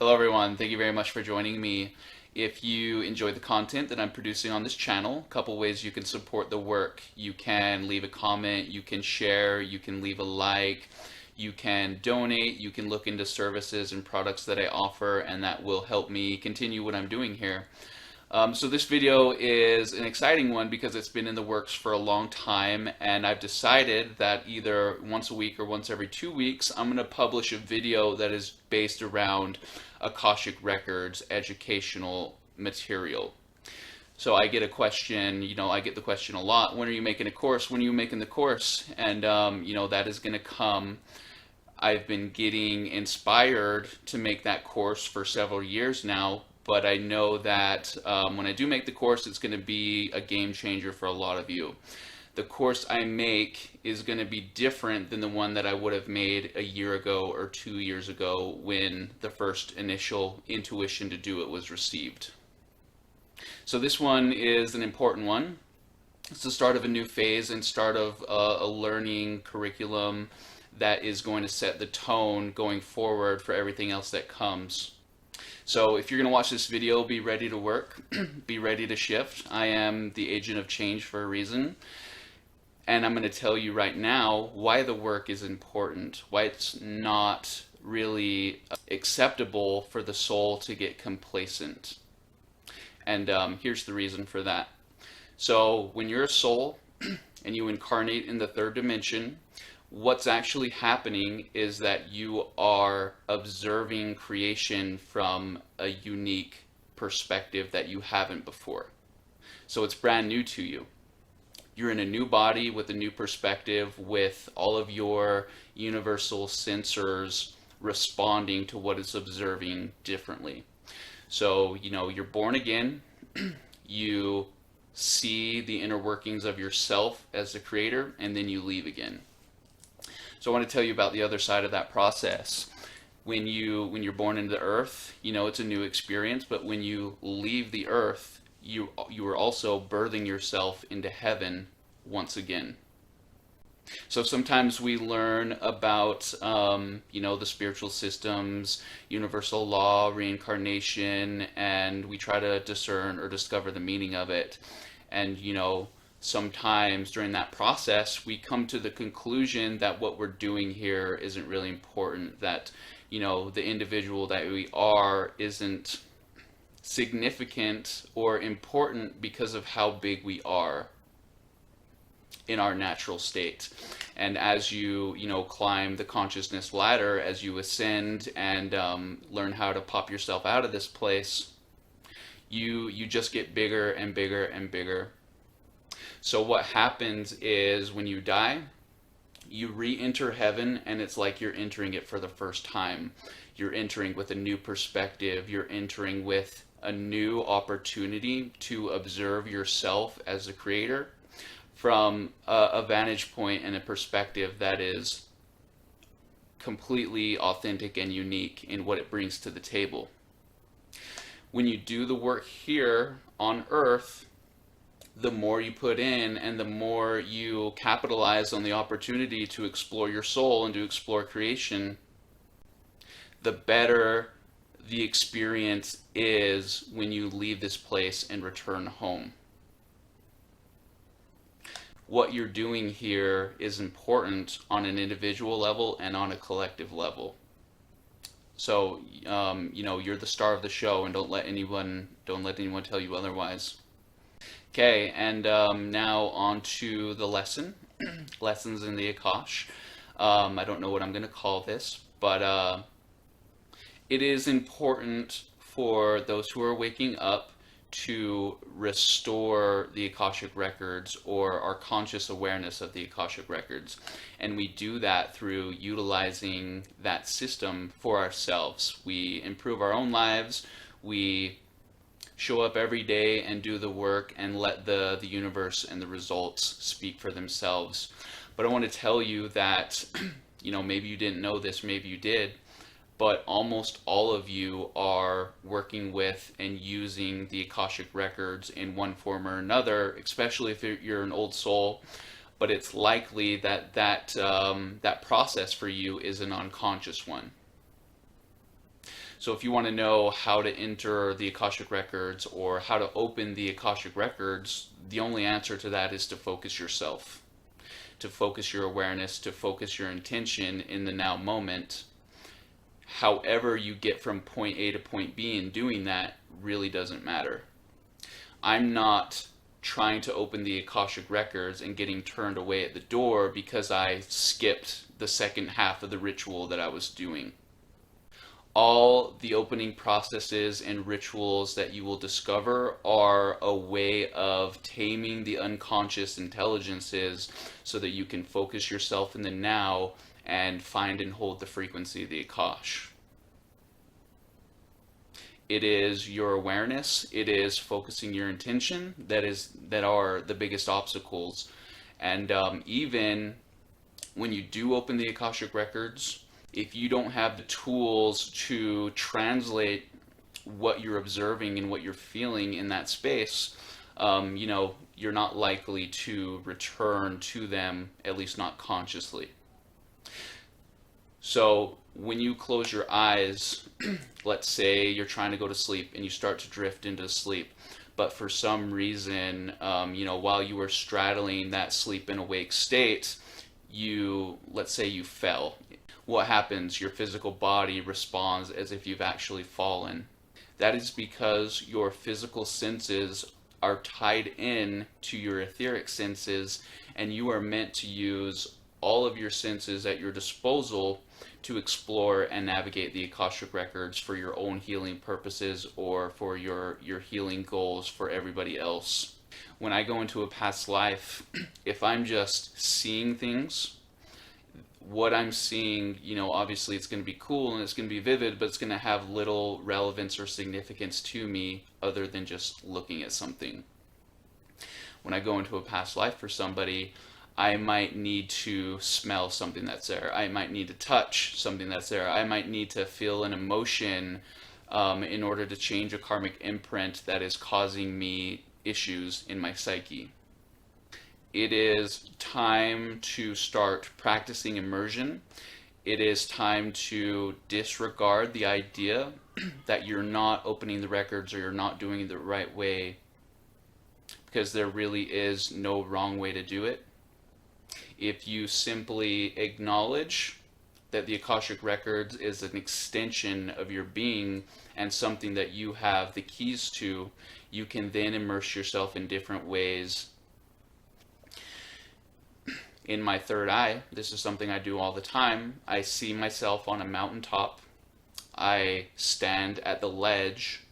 Hello everyone, thank you very much for joining me. If you enjoy the content that I'm producing on this channel, a couple ways you can support the work. You can leave a comment, you can share, you can leave a like, you can donate, you can look into services and products that I offer, and that will help me continue what I'm doing here. So this video is an exciting one because it's been in the works for a long time, and I've decided that either once a week or once every 2 weeks I'm going to publish a video that is based around Akashic Records educational material. So I get a question, I get the question a lot, when are you making a course? When are you making the course? And that is going to come. I've been getting inspired to make that course for several years now, but I know that when I do make the course, it's going to be a game changer for a lot of you. The course I make is going to be different than the one that I would have made a year ago or 2 years ago when the first initial intuition to do it was received. So this one is an important one. It's the start of a new phase and start of a learning curriculum that is going to set the tone going forward for everything else that comes. So if you're going to watch this video, be ready to work, be ready to shift. I am the agent of change for a reason. And I'm going to tell you right now why the work is important, why it's not really acceptable for the soul to get complacent. And here's the reason for that. So when you're a soul and you incarnate in the third dimension, what's actually happening is that you are observing creation from a unique perspective that you haven't before. So it's brand new to you. You're in a new body with a new perspective, with all of your universal sensors responding to what it's observing differently. So, you're born again. You see the inner workings of yourself as the creator, and then you leave again. So I want to tell you about the other side of that process. When you're born into the earth, it's a new experience, but when you leave the earth, you are also birthing yourself into heaven once again. So sometimes we learn about the spiritual systems, universal law, reincarnation, and we try to discern or discover the meaning of it. And sometimes during that process, we come to the conclusion that what we're doing here isn't really important, that, the individual that we are isn't significant or important because of how big we are in our natural state. And as you, climb the consciousness ladder, as you ascend and learn how to pop yourself out of this place, you just get bigger and bigger and bigger. So what happens is when you die, you re-enter heaven, and it's like you're entering it for the first time. You're entering with a new perspective. You're entering with a new opportunity to observe yourself as a creator from a vantage point and a perspective that is completely authentic and unique in what it brings to the table. When you do the work here on Earth, the more you put in and the more you capitalize on the opportunity to explore your soul and to explore creation, the better the experience is when you leave this place and return home. What you're doing here is important on an individual level and on a collective level. So, you're the star of the show, and don't let anyone tell you otherwise. Okay, and now on to the lesson. Lessons in the Akash. I don't know what I'm going to call this, but it is important for those who are waking up to restore the Akashic Records, or our conscious awareness of the Akashic Records. And we do that through utilizing that system for ourselves. We improve our own lives. We show up every day and do the work and let the universe and the results speak for themselves. But I want to tell you that, maybe you didn't know this, maybe you did, but almost all of you are working with and using the Akashic Records in one form or another, especially if you're an old soul. But it's likely that process for you is an unconscious one. So if you want to know how to enter the Akashic Records or how to open the Akashic Records, the only answer to that is to focus yourself, to focus your awareness, to focus your intention in the now moment. However you get from point A to point B in doing that really doesn't matter. I'm not trying to open the Akashic Records and getting turned away at the door because I skipped the second half of the ritual that I was doing. All the opening processes and rituals that you will discover are a way of taming the unconscious intelligences so that you can focus yourself in the now and find and hold the frequency of the Akash. It is your awareness, it is focusing your intention that are the biggest obstacles. And even when you do open the Akashic Records, if you don't have the tools to translate what you're observing and what you're feeling in that space, you're not likely to return to them, at least not consciously. So when you close your eyes, let's say you're trying to go to sleep and you start to drift into sleep, but for some reason, while you were straddling that sleep and awake state, let's say you fell. What happens? Your physical body responds as if you've actually fallen. That is because your physical senses are tied in to your etheric senses, and you are meant to use all of your senses at your disposal to explore and navigate the Akashic Records for your own healing purposes or for your healing goals for everybody else. When I go into a past life, if I'm just seeing things, what I'm seeing, obviously it's going to be cool and it's going to be vivid, but it's going to have little relevance or significance to me other than just looking at something. When I go into a past life for somebody, I might need to smell something that's there. I might need to touch something that's there. I might need to feel an emotion in order to change a karmic imprint that is causing me issues in my psyche. It is time to start practicing immersion. It is time to disregard the idea that you're not opening the records or you're not doing it the right way, because there really is no wrong way to do it. If you simply acknowledge that the Akashic Records is an extension of your being and something that you have the keys to, you can then immerse yourself in different ways. In my third eye, this is something I do all the time. I see myself on a mountaintop. I stand at the ledge,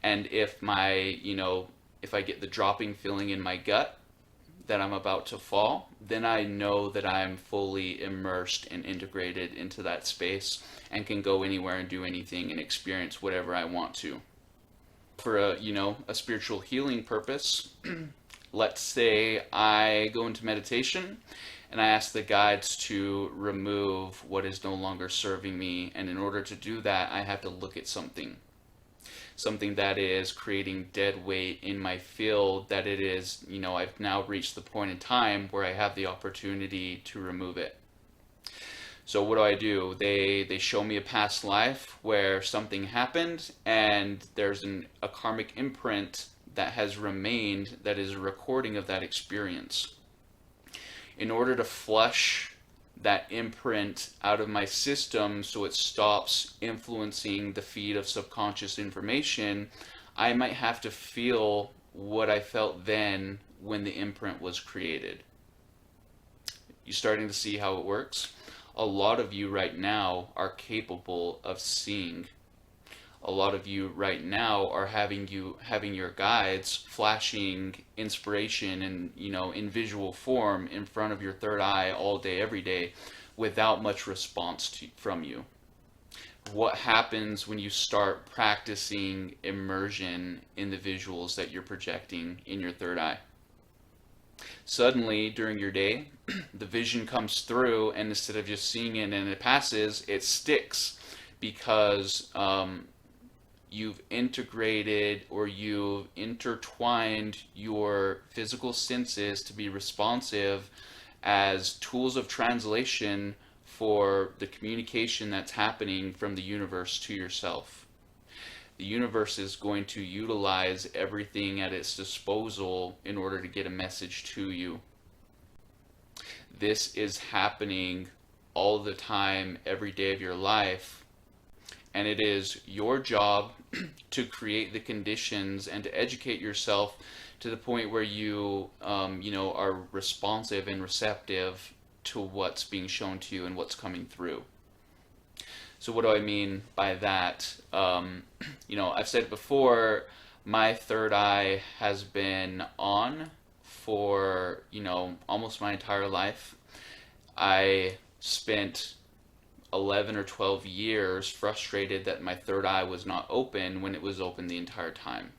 and if I get the dropping feeling in my gut that I'm about to fall, then I know that I'm fully immersed and integrated into that space and can go anywhere and do anything and experience whatever I want to. For a spiritual healing purpose, let's say I go into meditation and I ask the guides to remove what is no longer serving me, and in order to do that, I have to look at something that is creating dead weight in my field, that it is, I've now reached the point in time where I have the opportunity to remove it. So what do? They show me a past life where something happened and there's a karmic imprint that has remained, that is a recording of that experience. In order to flush that imprint out of my system so it stops influencing the feed of subconscious information, I might have to feel what I felt then when the imprint was created. You starting to see how it works? A lot of you right now are capable of seeing. A lot of you right now are having your guides flashing inspiration and in visual form in front of your third eye all day every day without much response from you. What happens when you start practicing immersion in the visuals that you're projecting in your third eye? Suddenly during your day, the vision comes through, and instead of just seeing it and it passes, it sticks, because you've integrated or you've intertwined your physical senses to be responsive as tools of translation for the communication that's happening from the universe to yourself. The universe is going to utilize everything at its disposal in order to get a message to you. This is happening all the time, every day of your life, and it is your job to create the conditions and to educate yourself to the point where you, are responsive and receptive to what's being shown to you and what's coming through. So what do I mean by that? I've said it before, my third eye has been on for, almost my entire life. I spent 11 or 12 years frustrated that my third eye was not open when it was open the entire time.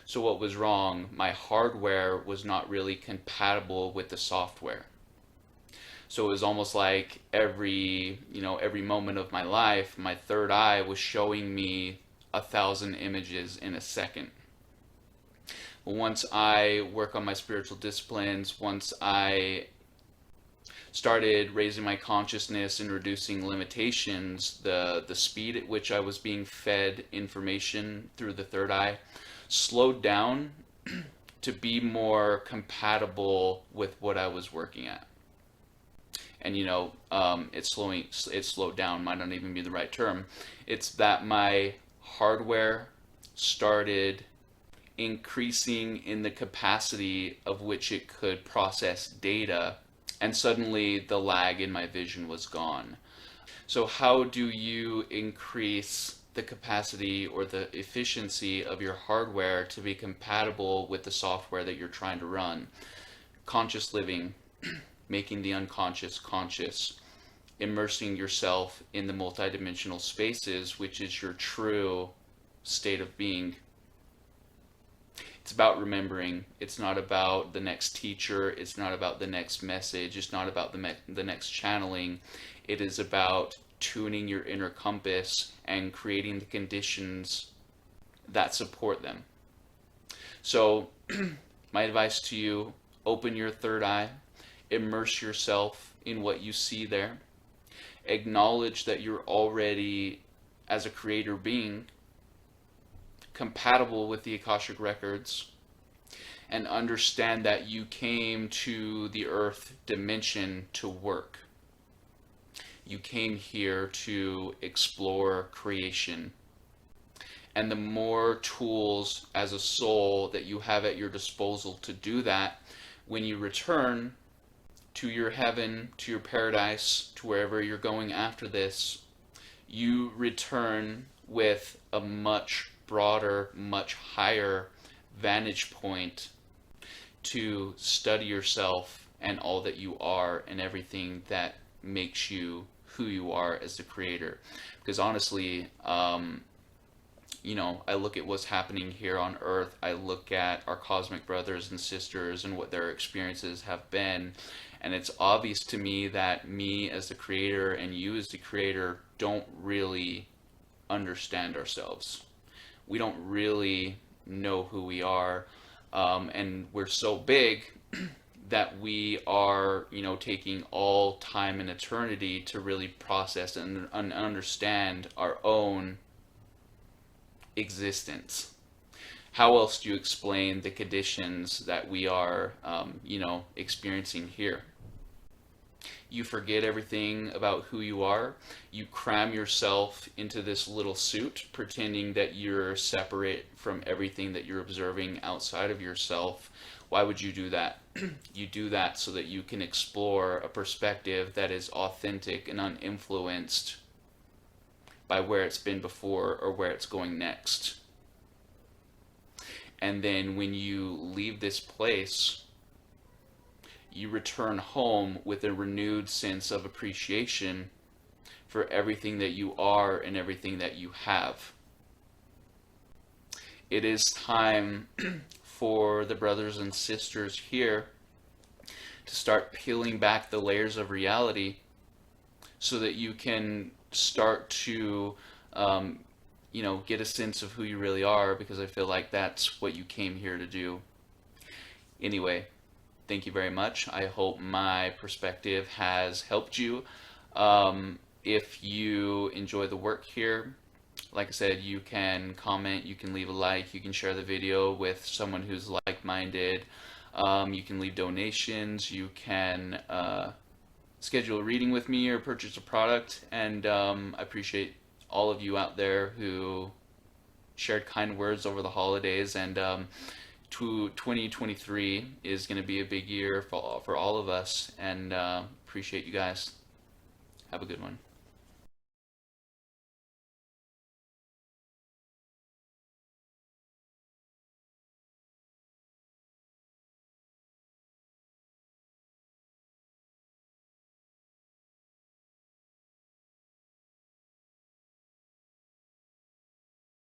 So what was wrong? My hardware was not really compatible with the software. So it was almost like every moment of my life, my third eye was showing me 1,000 images in a second. But once I work on my spiritual disciplines, once I started raising my consciousness and reducing limitations, the speed at which I was being fed information through the third eye slowed down to be more compatible with what I was working at. And it slowed down might not even be the right term. It's that my hardware started increasing in the capacity of which it could process data, and suddenly the lag in my vision was gone. So how do you increase the capacity or the efficiency of your hardware to be compatible with the software that you're trying to run? Conscious living, making the unconscious conscious, immersing yourself in the multidimensional spaces, which is your true state of being. It's about remembering. It's not about the next teacher. It's not about the next message. It's not about the next channeling. It is about tuning your inner compass and creating the conditions that support them. So my advice to you, open your third eye, immerse yourself in what you see there, acknowledge that you're already, as a creator being, compatible with the Akashic Records, and understand that you came to the earth dimension to work. You came here to explore creation. And the more tools as a soul that you have at your disposal to do that, when you return to your heaven, to your paradise, to wherever you're going after this, you return with a much broader, much higher vantage point to study yourself and all that you are and everything that makes you who you are as the creator. Because honestly, I look at what's happening here on Earth. I look at our cosmic brothers and sisters and what their experiences have been, and it's obvious to me that me as the creator and you as the creator don't really understand ourselves. We don't really know who we are, and we're so big that we are, taking all time and eternity to really process and understand our own existence. How else do you explain the conditions that we are, experiencing here? You forget everything about who you are. You cram yourself into this little suit, pretending that you're separate from everything that you're observing outside of yourself. Why would you do that? You do that so that you can explore a perspective that is authentic and uninfluenced by where it's been before or where it's going next. And then when you leave this place, you return home with a renewed sense of appreciation for everything that you are and everything that you have. It is time for the brothers and sisters here to start peeling back the layers of reality so that you can start to get a sense of who you really are, because I feel like that's what you came here to do. Anyway, thank you very much. I hope my perspective has helped you. If you enjoy the work here, like I said, you can comment, you can leave a like, you can share the video with someone who's like-minded. You can leave donations, you can schedule a reading with me or purchase a product. And I appreciate all of you out there who shared kind words over the holidays. And 2023 is going to be a big year for all of us. And appreciate you guys. Have a good one.